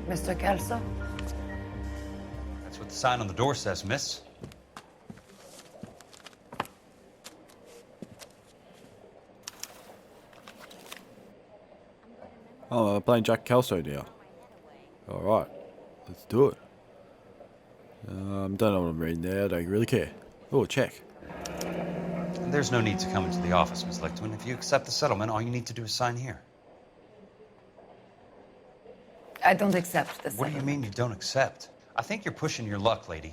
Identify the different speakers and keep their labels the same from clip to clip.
Speaker 1: Mr. Kelso?
Speaker 2: That's what the sign on the door says, miss.
Speaker 3: Oh, playing Jack Kelso now. Alright, let's do it. Don't know what I'm reading there, don't really care. Oh, check.
Speaker 2: There's no need to come into the office, Miss Lichtman. If you accept the settlement, all you need to do is sign here.
Speaker 1: I don't accept this.
Speaker 2: What do you mean you don't accept? I think you're pushing your luck, lady.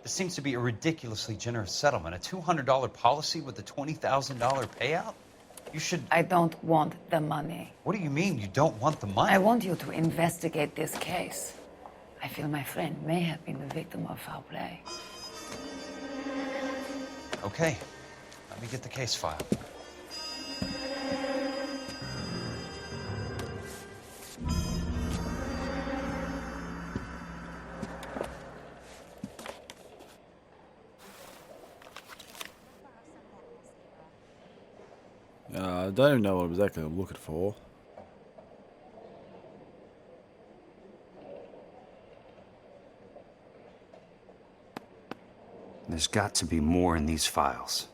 Speaker 2: This seems to be a ridiculously generous settlement. A $200 policy with a $20,000 payout? You should...
Speaker 1: I don't want the money.
Speaker 2: What do you mean you don't want the money?
Speaker 1: I want you to investigate this case. I feel my friend may have been the victim of foul play.
Speaker 2: Okay. Let me get the case file.
Speaker 3: I don't even know what exactly I'm looking for.
Speaker 2: There's got to be more in these files.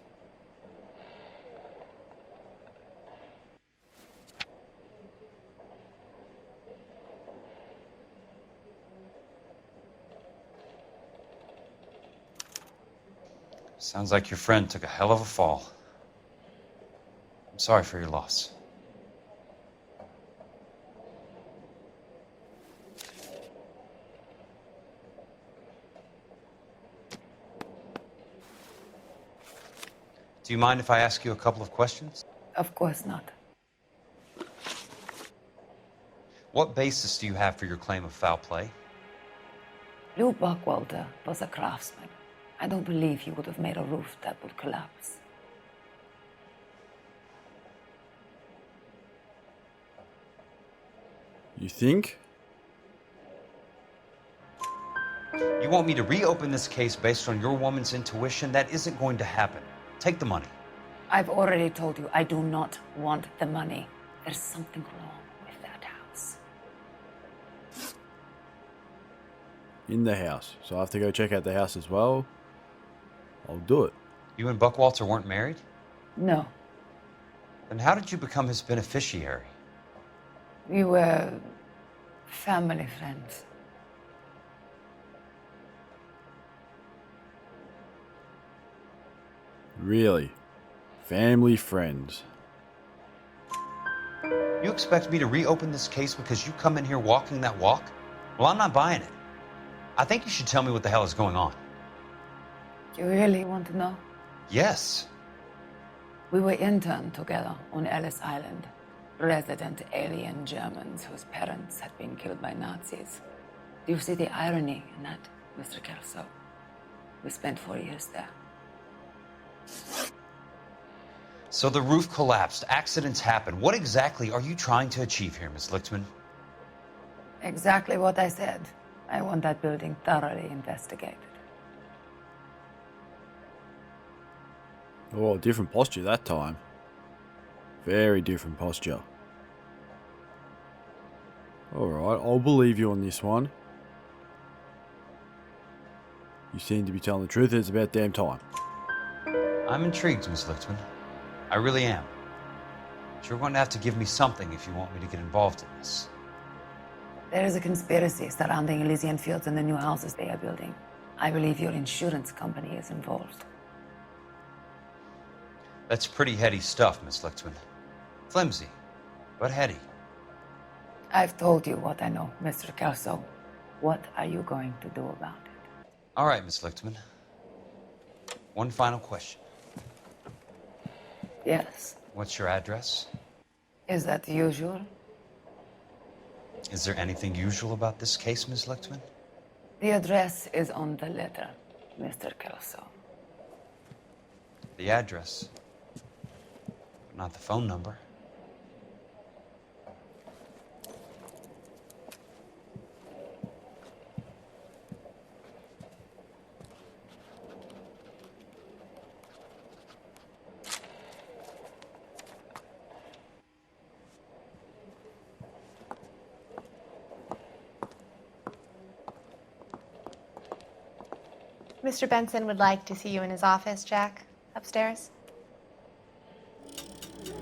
Speaker 2: Sounds like your friend took a hell of a fall. I'm sorry for your loss. Do you mind if I ask you a couple of questions?
Speaker 1: Of course not.
Speaker 2: What basis do you have for your claim of foul play?
Speaker 1: Lou Buckwalter was a craftsman. I don't believe he would have made a roof that would collapse.
Speaker 3: You think?
Speaker 2: You want me to reopen this case based on your woman's intuition? That isn't going to happen. Take the money.
Speaker 1: I've already told you I do not want the money. There's something wrong with that house.
Speaker 3: In the house. So I have to go check out the house as well. I'll do it.
Speaker 2: You and Buckwalter weren't married?
Speaker 1: No.
Speaker 2: Then how did you become his beneficiary?
Speaker 1: We were family friends.
Speaker 3: Really? Family friends.
Speaker 2: You expect me to reopen this case because you come in here walking that walk? Well, I'm not buying it. I think you should tell me what the hell is going on.
Speaker 1: You really want to know?
Speaker 2: Yes.
Speaker 1: We were interned together on Ellis Island. Resident alien Germans whose parents had been killed by Nazis. Do you see the irony in that, Mr. Kelso? We spent 4 years there.
Speaker 2: So the roof collapsed, accidents happen. What exactly are you trying to achieve here, Miss Lichtman?
Speaker 1: Exactly what I said. I want that building thoroughly investigated.
Speaker 3: Oh, different posture that time. Very different posture. Alright, I'll believe you on this one. You seem to be telling the truth. It's about damn time.
Speaker 2: I'm intrigued, Miss Lichtman. I really am. But you're going to have to give me something if you want me to get involved in this.
Speaker 1: There is a conspiracy surrounding Elysian fields and the new houses they are building. I believe your insurance company is involved.
Speaker 2: That's pretty heady stuff, Miss Lichtman. Flimsy, but heady.
Speaker 1: I've told you what I know, Mr. Kelso. What are you going to do about it?
Speaker 2: All right, Miss Lichtman. One final question.
Speaker 1: Yes.
Speaker 2: What's your address?
Speaker 1: Is that usual?
Speaker 2: Is there anything usual about this case, Miss Lichtman?
Speaker 1: The address is on the letter, Mr. Kelso.
Speaker 2: The address, but not the phone number.
Speaker 4: Mr. Benson would like to see you in his office, Jack. Upstairs.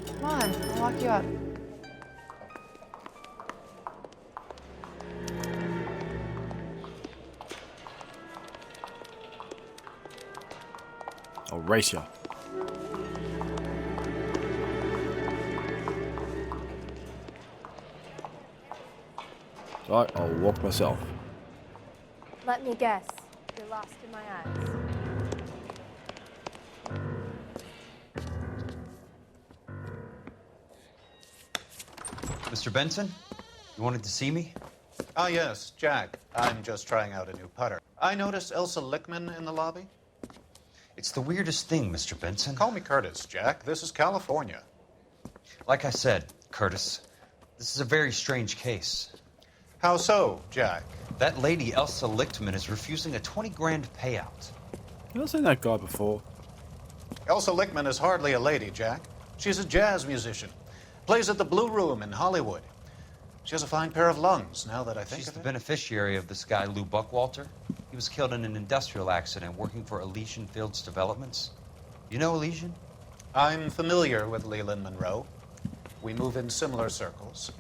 Speaker 4: Come on, I'll walk you up.
Speaker 3: I'll race ya. Right, I'll walk myself.
Speaker 5: Let me guess. You're lost in my eyes.
Speaker 2: Mr. Benson, you wanted to see me?
Speaker 6: Ah, yes, Jack. I'm just trying out a new putter. I noticed Elsa Lickman in the lobby.
Speaker 2: It's the weirdest thing, Mr. Benson.
Speaker 6: Call me Curtis, Jack. This is California.
Speaker 2: Like I said, Curtis, this is a very strange case.
Speaker 6: How so, Jack?
Speaker 2: That lady, Elsa Lichtman, is refusing a 20 grand payout.
Speaker 3: Have I seen that guy before?
Speaker 6: Elsa Lickman is hardly a lady, Jack. She's a jazz musician. Plays at the Blue Room in Hollywood. She has a fine pair of lungs, now that I think
Speaker 2: She's
Speaker 6: of
Speaker 2: the
Speaker 6: it.
Speaker 2: beneficiary of this guy, Lou Buckwalter. He was killed in an industrial accident working for Elysian Fields Developments. You know Elysian?
Speaker 6: I'm familiar with Leland Monroe. We move in similar circles.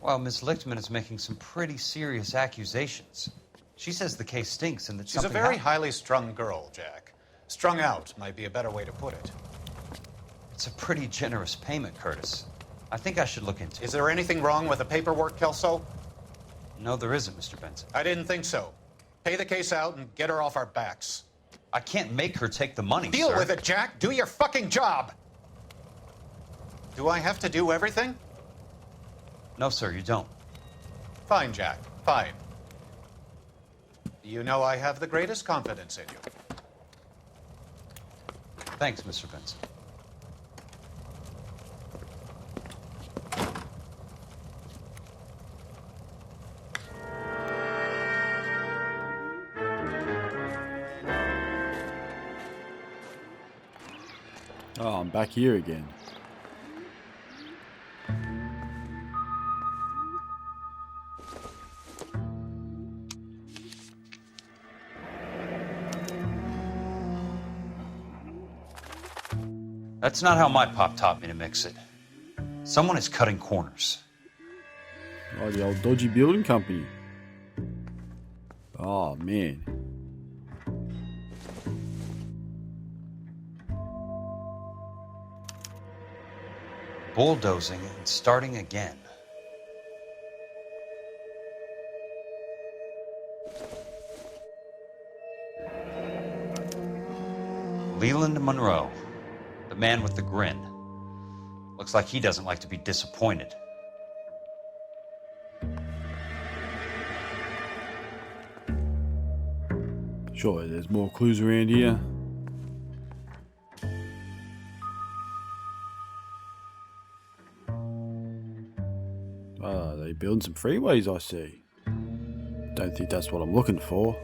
Speaker 2: Well, Miss Lichtman is making some pretty serious accusations. She says the case stinks and that
Speaker 6: She's a
Speaker 2: something
Speaker 6: very
Speaker 2: happened.
Speaker 6: highly strung girl, Jack. Strung out might be a better way to put it.
Speaker 2: It's a pretty generous payment, Curtis. I think I should look into it.
Speaker 6: Is there anything wrong with the paperwork, Kelso?
Speaker 2: No, there isn't, Mr. Benson.
Speaker 6: I didn't think so. Pay the case out and get her off our backs.
Speaker 2: I can't make her take the money,
Speaker 6: Deal
Speaker 2: sir.
Speaker 6: with it, Jack. Do your fucking job. Do I have to do everything?
Speaker 2: No, sir, you don't.
Speaker 6: Fine, Jack. Fine. You know I have the greatest confidence in you.
Speaker 2: Thanks, Mr. Benson.
Speaker 3: Oh, I'm back here again.
Speaker 2: That's not how my pop taught me to mix it. Someone is cutting corners.
Speaker 3: Oh, the old dodgy building company. Oh, man.
Speaker 2: Bulldozing and starting again. Leland Monroe, the man with the grin. Looks like he doesn't like to be disappointed.
Speaker 3: Sure, there's more clues around here. They building some freeways, I see. Don't think that's what I'm looking for.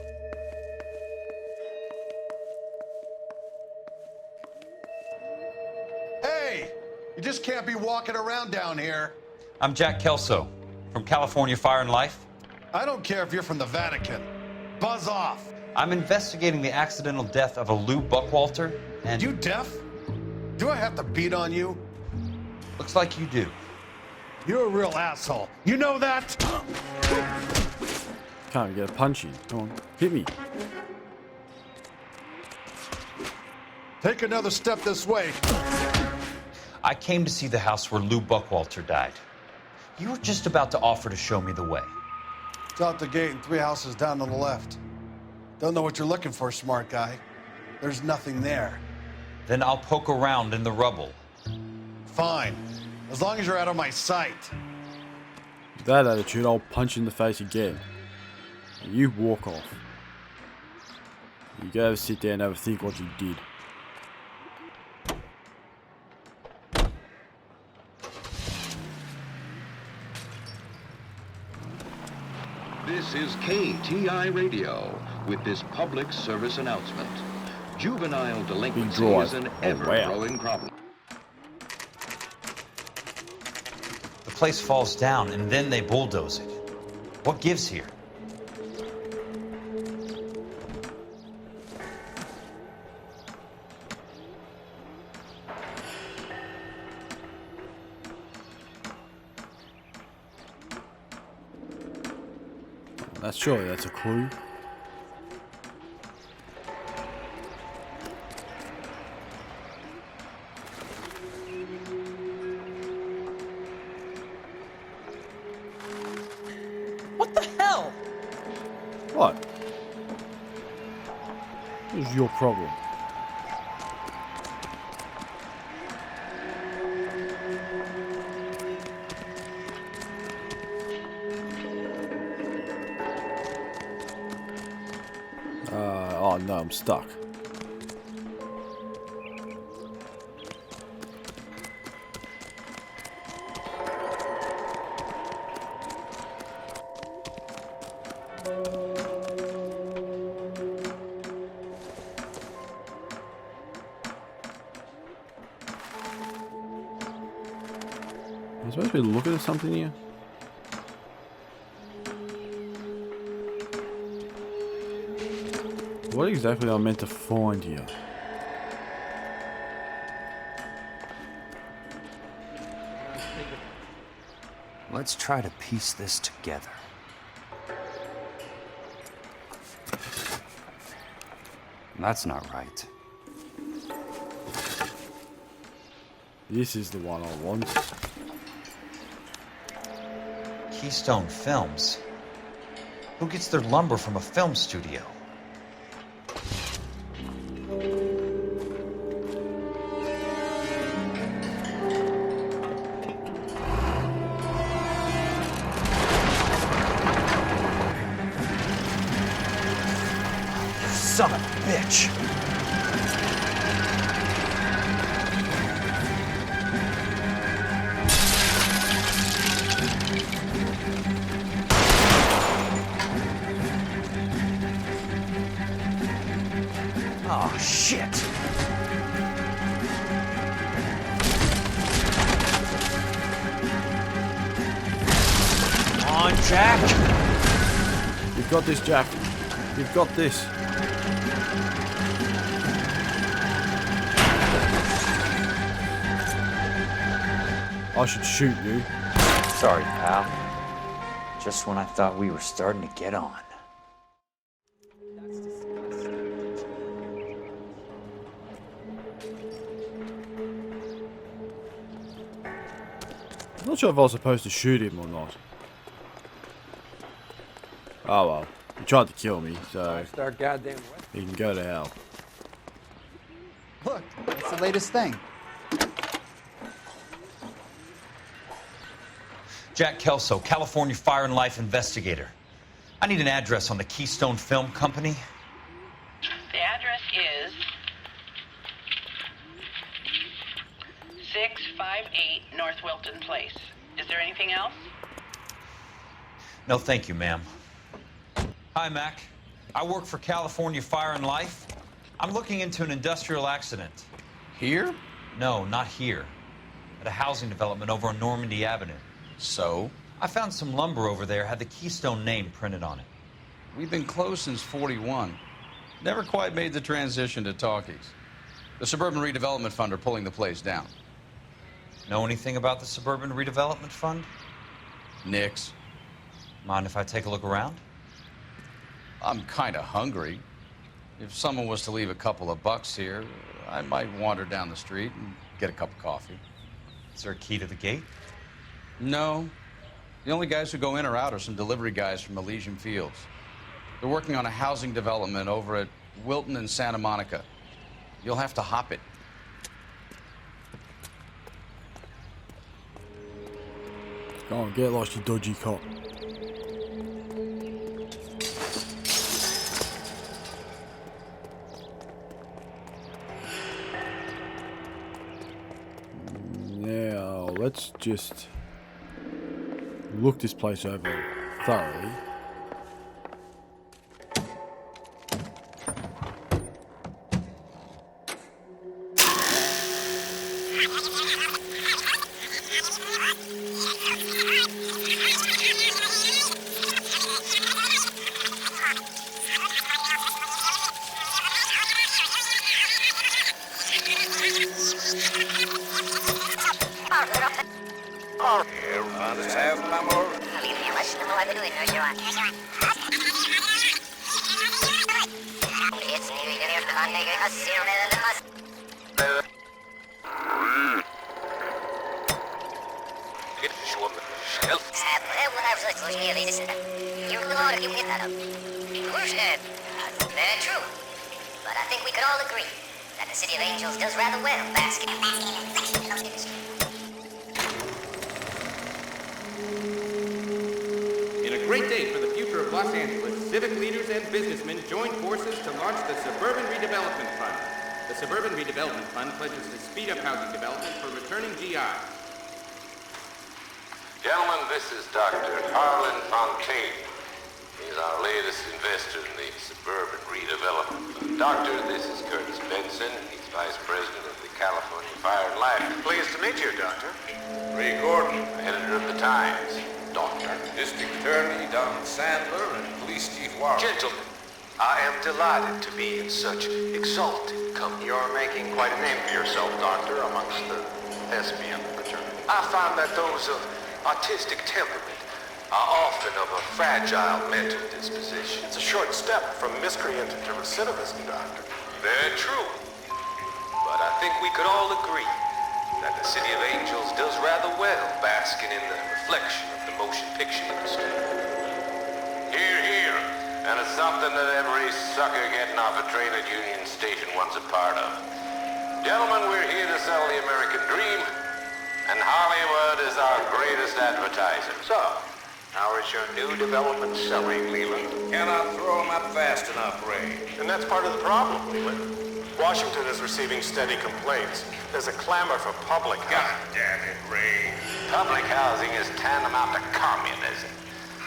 Speaker 7: Hey! You just can't be walking around down here.
Speaker 2: I'm Jack Kelso, from California Fire and Life.
Speaker 7: I don't care if you're from the Vatican. Buzz off.
Speaker 2: I'm investigating the accidental death of a Lou Buckwalter, and...
Speaker 7: You deaf? Do I have to beat on you?
Speaker 2: Looks like you do.
Speaker 7: You're a real asshole. You know that?
Speaker 3: Can't get a punch in. Come on, hit me.
Speaker 7: Take another step this way.
Speaker 2: I came to see the house where Lou Buckwalter died. You were just about to offer to show me the way.
Speaker 7: It's out the gate and 3 houses down on the left. Don't know what you're looking for, smart guy. There's nothing there.
Speaker 2: Then I'll poke around in the rubble.
Speaker 7: Fine. As long as you're out of my sight.
Speaker 3: With that attitude, I'll punch you in the face again. And you walk off. You go sit there and have a think what you did.
Speaker 8: This is KTI Radio with this public service announcement. Juvenile delinquency is an ever-growing problem.
Speaker 2: The place falls down and then they bulldoze it. What gives here?
Speaker 3: Surely that's a clue.
Speaker 2: What the hell?
Speaker 3: What? What's your problem? Oh no, I'm stuck. I'm supposed to be looking at something here. What exactly am I meant to find here?
Speaker 2: Let's try to piece this together. That's not right.
Speaker 3: This is the one I want.
Speaker 2: Keystone Films. Who gets their lumber from a film studio? Son of a bitch! Oh, shit! Come on, Jack!
Speaker 3: You've got this, Jack. You've got this. I should shoot you.
Speaker 9: Sorry, pal. Just when I thought we were starting to get on.
Speaker 3: I'm not sure if I was supposed to shoot him or not. Oh well. He tried to kill me, so he can go to hell.
Speaker 10: Look, it's the latest thing.
Speaker 2: Jack Kelso, California Fire and Life investigator. I need an address on the Keystone Film Company.
Speaker 11: The address is 658 North Wilton Place. Is there anything else?
Speaker 2: No, thank you, ma'am. Hi, Mac. I work for California Fire and Life. I'm looking into an industrial accident.
Speaker 12: Here?
Speaker 2: No, not here. At a housing development over on Normandy Avenue.
Speaker 12: So?
Speaker 2: I found some lumber over there, had the Keystone name printed on it.
Speaker 12: We've been closed since '41. Never quite made the transition to talkies. The Suburban Redevelopment Fund are pulling the place down.
Speaker 2: Know anything about the Suburban Redevelopment Fund?
Speaker 12: Nix.
Speaker 2: Mind if I take a look around?
Speaker 12: I'm kind of hungry. If someone was to leave a couple of bucks here, I might wander down the street and get a cup of coffee.
Speaker 2: Is there a key to the gate?
Speaker 12: No. The only guys who go in or out are some delivery guys from Elysian Fields. They're working on a housing development over at Wilton and Santa Monica. You'll have to hop it.
Speaker 3: Go on, get lost, you dodgy cop. Now, let's just look this place over thoroughly.
Speaker 10: Very true. But I think we could all agree that the City of Angels does rather well basking in the reflection of the motion picture.
Speaker 13: In a great day for the future of Los Angeles, civic leaders and businessmen joined forces to launch the Suburban Redevelopment Fund. The Suburban Redevelopment Fund pledges to speed up housing development for returning GIs.
Speaker 14: Gentlemen, this is Dr. Harlan Fontaine. He's our latest investor in the Suburban Redevelopment Fund. Doctor, this is Curtis Benson. He's Vice President of the California Fire and Life.
Speaker 6: Pleased to meet you, Doctor.
Speaker 14: Ray Gordon, editor of the Times.
Speaker 15: Doctor, District Attorney Don Sandler, and Police Chief Warren.
Speaker 16: Gentlemen, I am delighted to be in such exalted company.
Speaker 6: You're making quite a name for yourself, Doctor, amongst the thespian fraternity.
Speaker 16: I find that those of artistic temperament are often of a fragile mental disposition.
Speaker 6: It's a short step from miscreant to recidivism, Doctor.
Speaker 16: Very true. But I think we could all agree that the City of Angels does rather well basking in the reflection of the motion picture industry.
Speaker 14: Hear, hear. And it's something that every sucker getting off a train at Union Station wants a part of. Gentlemen, we're here to sell the American dream, and Hollywood is our greatest advertiser.
Speaker 16: So, how is your new development selling, Leland?
Speaker 15: Cannot throw them up fast enough, Ray.
Speaker 6: And that's part of the problem, Leland. Washington is receiving steady complaints. There's a clamor for public housing.
Speaker 15: God damn it, Ray.
Speaker 14: Public housing is tantamount to communism.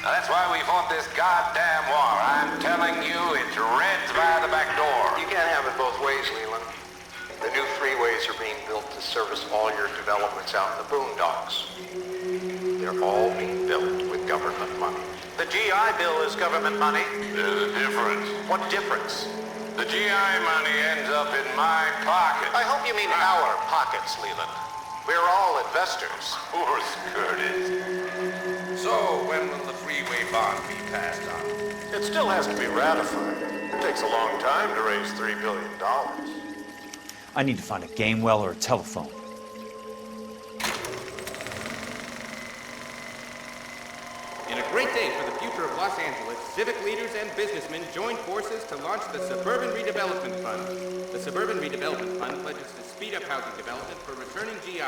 Speaker 14: Now, that's why we fought this goddamn war. I'm telling you, it's Reds by the back door.
Speaker 16: You can't have it both ways, Leland. The new freeways are being built to service all your developments out in the boondocks. They're all being built with government money.
Speaker 6: The GI Bill is government money.
Speaker 14: There's a difference.
Speaker 6: What difference?
Speaker 14: The GI money ends up in my pocket.
Speaker 6: I hope you mean our pockets, Leland. We're all investors.
Speaker 14: Poor Curtis.
Speaker 15: So, when will the freeway bond be passed on?
Speaker 6: It still has to be ratified. It takes a long time to raise $3 billion.
Speaker 9: I need to find a game well or a telephone.
Speaker 13: In a great day for the future of Los Angeles, civic leaders and businessmen joined forces to launch the Suburban Redevelopment Fund. The Suburban Redevelopment Fund pledges to speed up housing development for returning GIs.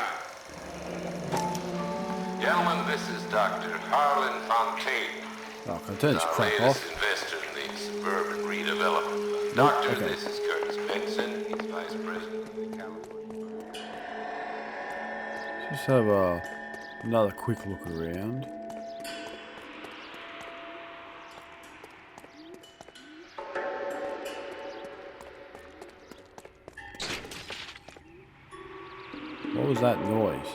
Speaker 14: Gentlemen, this is Dr. Harlan Fontaine.
Speaker 3: Oh, continue to
Speaker 14: Our
Speaker 3: crack
Speaker 14: latest
Speaker 3: off.
Speaker 14: investor in the Suburban Redevelopment Fund.
Speaker 3: Nope,
Speaker 14: Doctor,
Speaker 3: okay.
Speaker 14: this is Curtis Benson. He's Vice President of the California.
Speaker 3: Just have another quick look around. What was that noise?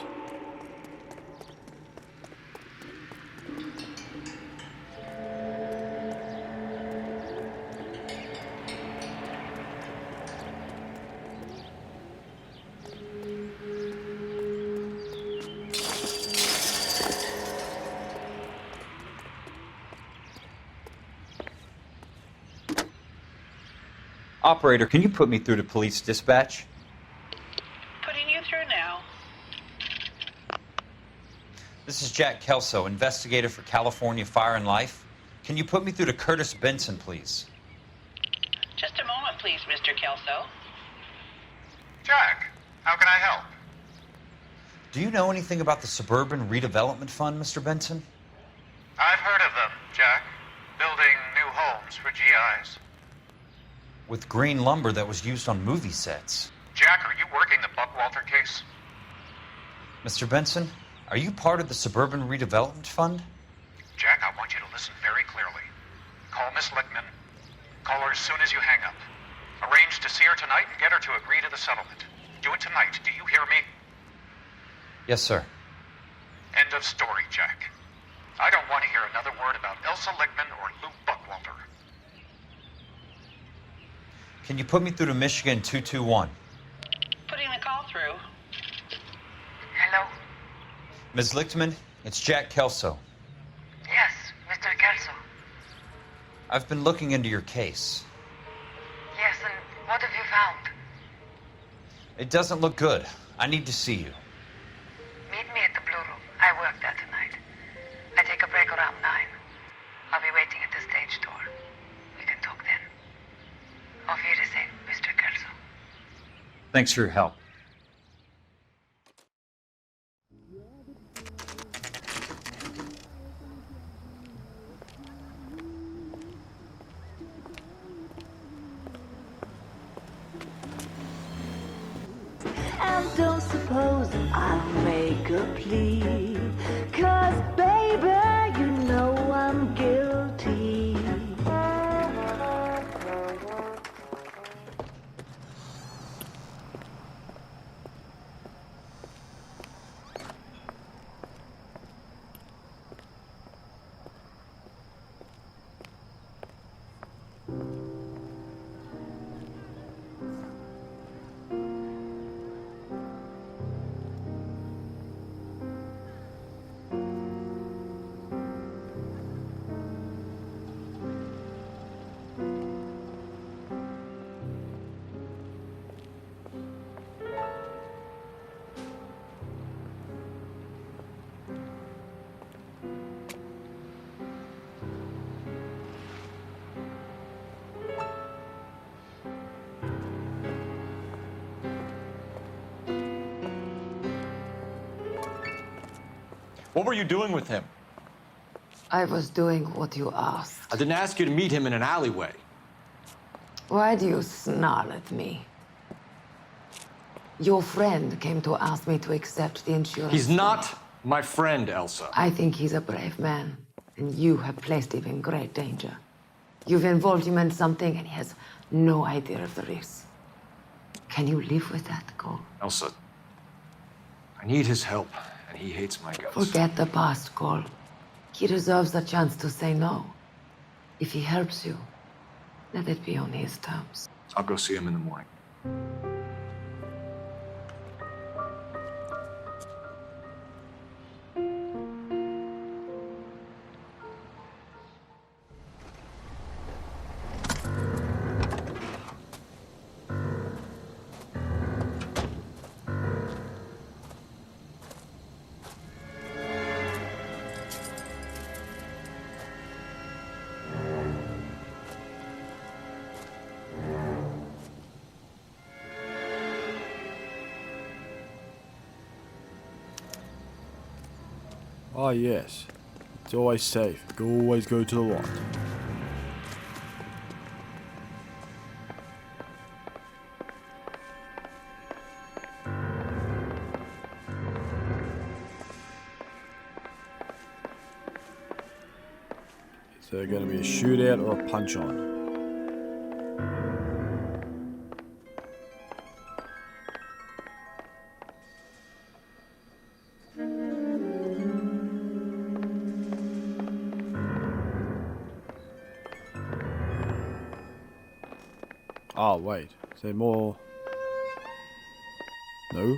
Speaker 9: Operator, can you put me through to police dispatch?
Speaker 11: Putting you through now.
Speaker 2: This is Jack Kelso, investigator for California Fire and Life. Can you put me through to Curtis Benson, please?
Speaker 11: Just a moment, please, Mr. Kelso.
Speaker 6: Jack, how can I help?
Speaker 2: Do you know anything about the Suburban Redevelopment Fund, Mr. Benson?
Speaker 6: I've heard of them, Jack. Building new homes for GIs.
Speaker 2: With green lumber that was used on movie sets.
Speaker 6: Jack, are you working the Buckwalter case?
Speaker 2: Mr. Benson, are you part of the Suburban Redevelopment Fund?
Speaker 6: Jack, I want you to listen very clearly. Call Miss Lickman. Call her as soon as you hang up. Arrange to see her tonight and get her to agree to the settlement. Do it tonight. Do you hear me?
Speaker 2: Yes, sir.
Speaker 6: End of story, Jack. I don't want to hear another word about Elsa Lickman or Lou Buckwalter.
Speaker 2: Can you put me through to Michigan 221?
Speaker 11: Putting the call through.
Speaker 10: Hello?
Speaker 2: Ms. Lichtman, it's Jack Kelso.
Speaker 1: Yes, Mr. Kelso.
Speaker 2: I've been looking into your case.
Speaker 1: Yes, and what have you found?
Speaker 2: It doesn't look good. I need to see you.
Speaker 1: Meet me at the Blue Room. I work there tonight. I take a break around 9. I'll be waiting at the stage door. We can talk then. Auf Wiedersehen, Mr. Kelso.
Speaker 2: Thanks for your help.
Speaker 17: And don't suppose I'll make a plea, 'cause baby, you know I'm guilty.
Speaker 18: What were you doing with him?
Speaker 1: I was doing what you asked.
Speaker 18: I didn't ask you to meet him in an alleyway.
Speaker 1: Why do you snarl at me? Your friend came to ask me to accept the insurance.
Speaker 18: He's not my friend, Elsa.
Speaker 1: I think he's a brave man, and you have placed him in great danger. You've involved him in something, and he has no idea of the risk. Can you live with that, Cole?
Speaker 18: Elsa, I need his help, and he hates my guts.
Speaker 1: Forget the past, Cole. He deserves a chance to say no. If he helps you, let it be on his terms.
Speaker 18: I'll go see him in the morning.
Speaker 3: Ah, yes. It's always safe. Always go to the light. Is there going to be a shootout or a punch-on? Oh, wait. Is there more? No?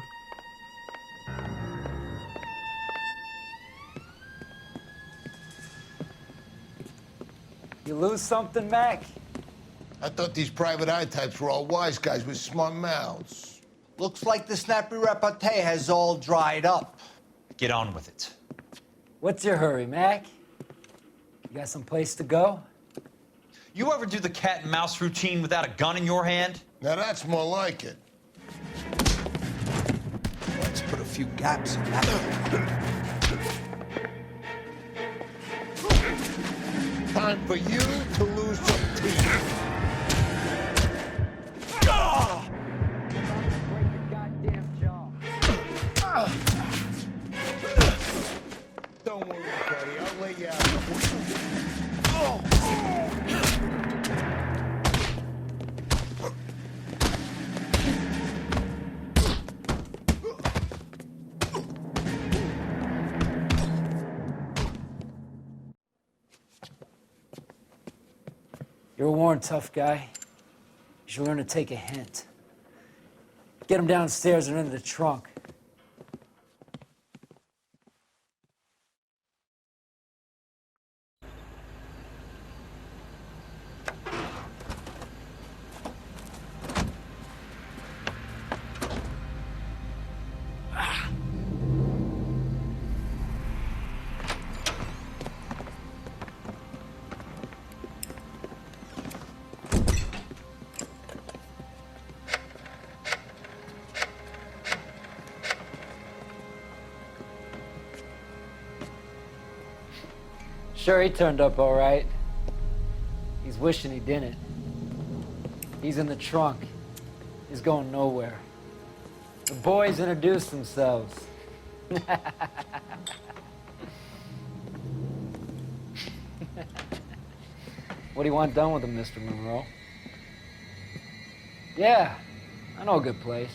Speaker 19: You lose something, Mac?
Speaker 15: I thought these private eye types were all wise guys with smart mouths.
Speaker 19: Looks like the snappy repartee has all dried up.
Speaker 2: Get on with it.
Speaker 19: What's your hurry, Mac? You got some place to go?
Speaker 2: You ever do the cat and mouse routine without a gun in your hand?
Speaker 15: Now that's more like it.
Speaker 19: Let's put a few gaps in that.
Speaker 15: Time for you to lose some teeth. Don't worry, buddy. I'll lay you out.
Speaker 19: You're a worn, tough guy. You should learn to take a hint. Get him downstairs and into the trunk. Sure, he turned up all right. He's wishing he didn't. He's in the trunk. He's going nowhere. The boys introduced themselves. What do you want done with him, Mr. Monroe? Yeah, I know a good place.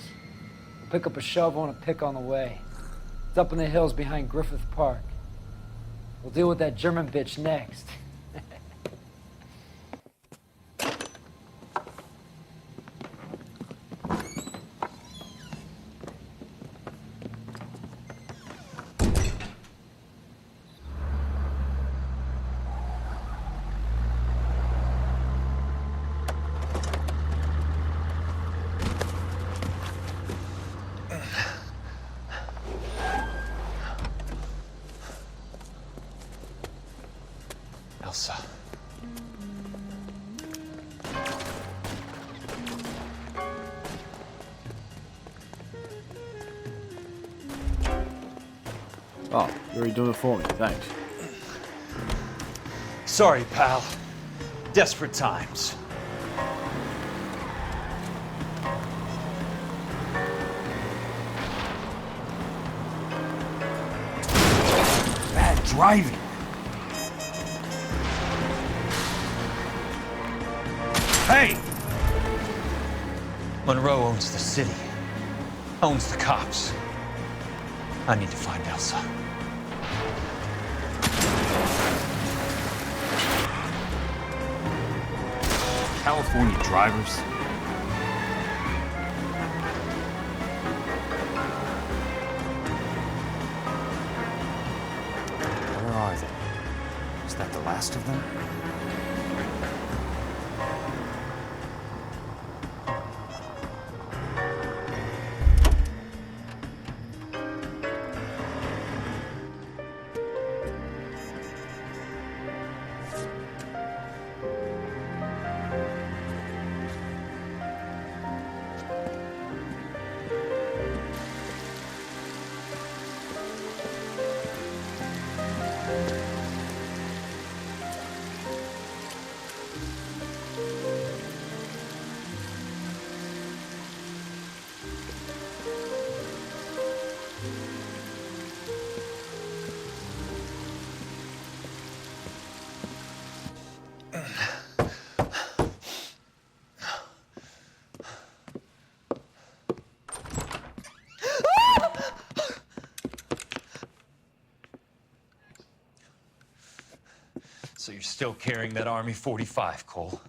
Speaker 19: We'll pick up a shovel and a pick on the way. It's up in the hills behind Griffith Park. We'll deal with that German bitch next.
Speaker 2: Elsa.
Speaker 3: Oh, you're already doing it for me. Thanks.
Speaker 2: Sorry, pal. Desperate times.
Speaker 12: Bad driving.
Speaker 2: Hey! Monroe owns the city. Owns the cops. I need to find Elsa.
Speaker 12: California drivers. Where are they? Is that the last of them?
Speaker 2: So you're still carrying that Army 45, Cole?